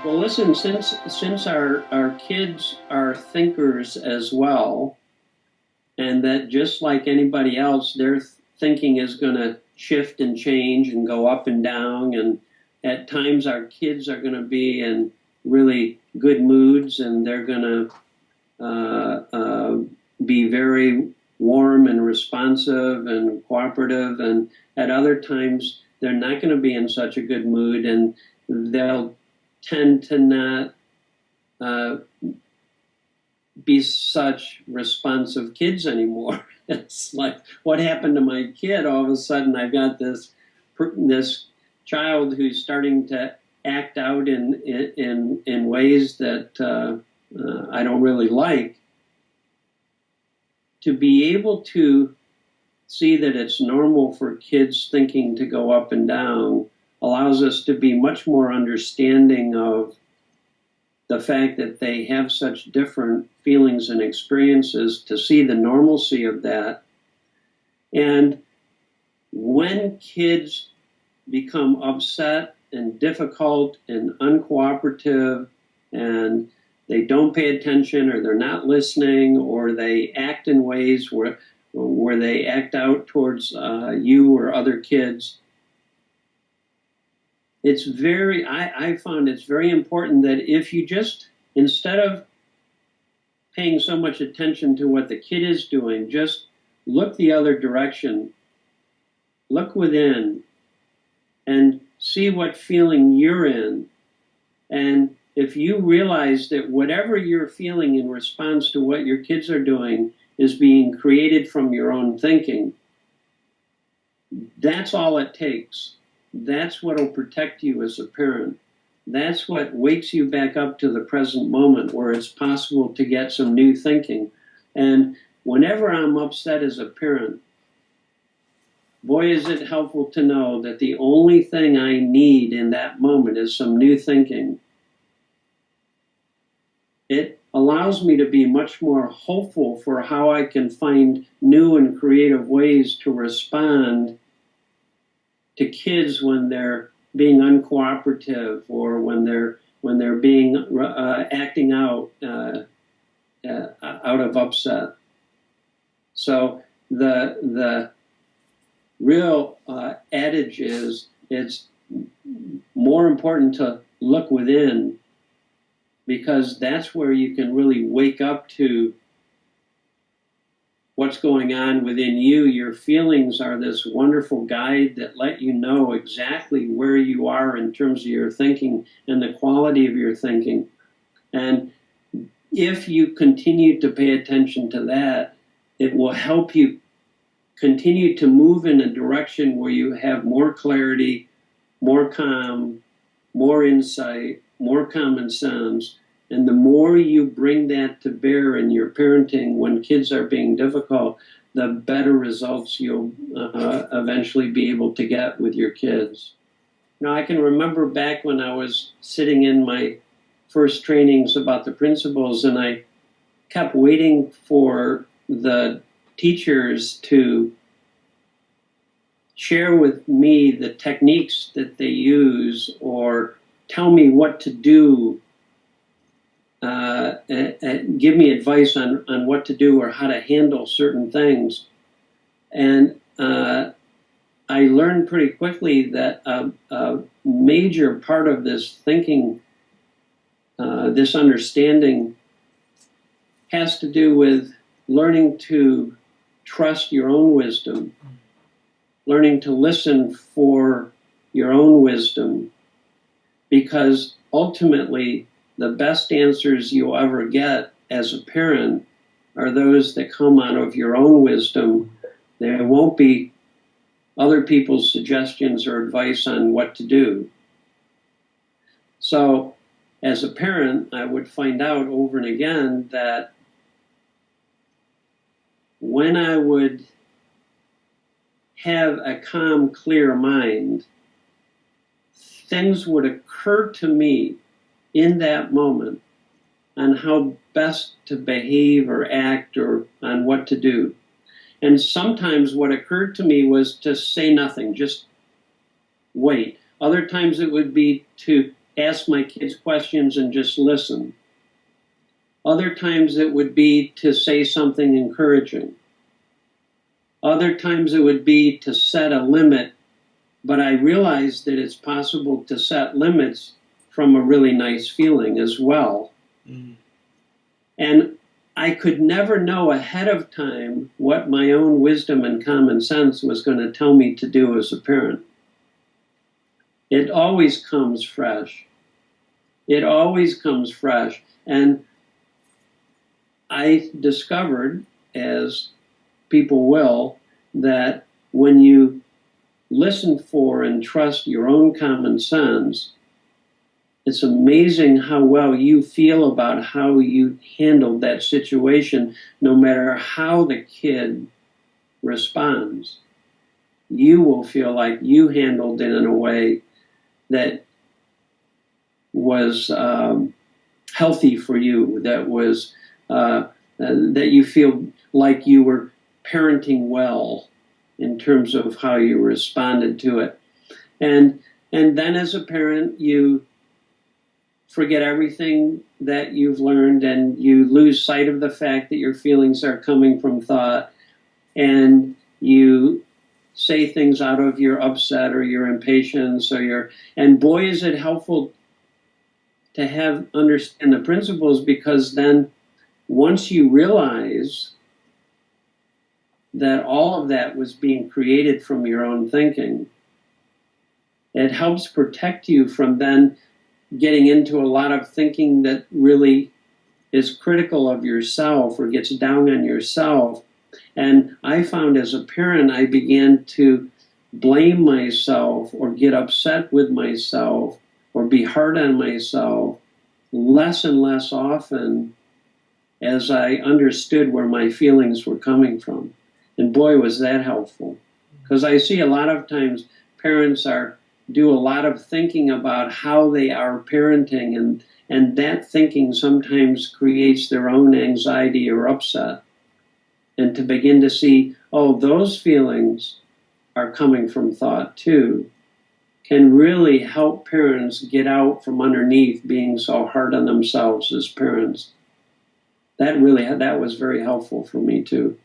Well, listen, since our kids are thinkers as well, and that just like anybody else, their thinking is going to shift and change and go up and down, and at times our kids are going to be in really good moods, and they're going to be very warm and responsive and cooperative, and at other times they're not going to be in such a good mood, and they'll tend to not uh, be such responsive kids anymore. It's like, what happened to my kid? All of a sudden, I've got this child who's starting to act out in ways that I don't really like. To be able to see that it's normal for kids thinking to go up and down allows us to be much more understanding of the fact that they have such different feelings and experiences, to see the normalcy of that. And when kids become upset and difficult and uncooperative, and they don't pay attention, or they're not listening, or they act in ways where they act out towards you or other kids, I found it's very important that if you just, instead of paying so much attention to what the kid is doing, just look the other direction, look within, and see what feeling you're in. And if you realize that whatever you're feeling in response to what your kids are doing is being created from your own thinking, that's all it takes. That's what will protect you as a parent. That's what wakes you back up to the present moment, where it's possible to get some new thinking. And whenever I'm upset as a parent, boy, is it helpful to know that the only thing I need in that moment is some new thinking. It allows me to be much more hopeful for how I can find new and creative ways to respond to kids when they're being uncooperative, or when they're being acting out out of upset. So the real adage is, it's more important to look within, because that's where you can really wake up to what's going on within you. Your feelings are this wonderful guide that let you know exactly where you are in terms of your thinking and the quality of your thinking. And if you continue to pay attention to that, it will help you continue to move in a direction where you have more clarity, more calm, more insight, more common sense. And the more you bring that to bear in your parenting when kids are being difficult, the better results you'll eventually be able to get with your kids. Now, I can remember back when I was sitting in my first trainings about the principles, and I kept waiting for the teachers to share with me the techniques that they use, or tell me what to do, give me advice on what to do or how to handle certain things. And I learned pretty quickly that a major part of this thinking, this understanding, has to do with learning to trust your own wisdom, learning to listen for your own wisdom, because ultimately the best answers you'll ever get as a parent are those that come out of your own wisdom. There won't be other people's suggestions or advice on what to do. So as a parent, I would find out over and again that when I would have a calm, clear mind, things would occur to me in that moment on how best to behave or act, or on what to do. And sometimes what occurred to me was to say nothing, just wait. Other times it would be to ask my kids questions and just listen. Other times it would be to say something encouraging. Other times it would be to set a limit, but I realized that it's possible to set limits from a really nice feeling as well. Mm. And I could never know ahead of time what my own wisdom and common sense was going to tell me to do as a parent. It always comes fresh. It always comes fresh. And I discovered, as people will, that when you listen for and trust your own common sense, it's amazing how well you feel about how you handled that situation, no matter how the kid responds. You will feel like you handled it in a way that was healthy for you, that was that you feel like you were parenting well in terms of how you responded to it. And then as a parent, you forget everything that you've learned, and you lose sight of the fact that your feelings are coming from thought, and you say things out of your upset or your impatience or your, and boy, is it helpful to have understand the principles, because then once you realize that all of that was being created from your own thinking, it helps protect you from then getting into a lot of thinking that really is critical of yourself or gets down on yourself. And I found as a parent, I began to blame myself or get upset with myself or be hard on myself less and less often as I understood where my feelings were coming from. And boy, was that helpful. Because I see a lot of times parents do a lot of thinking about how they are parenting, and that thinking sometimes creates their own anxiety or upset. And to begin to see, oh, those feelings are coming from thought too, can really help parents get out from underneath being so hard on themselves as parents. That was very helpful for me too.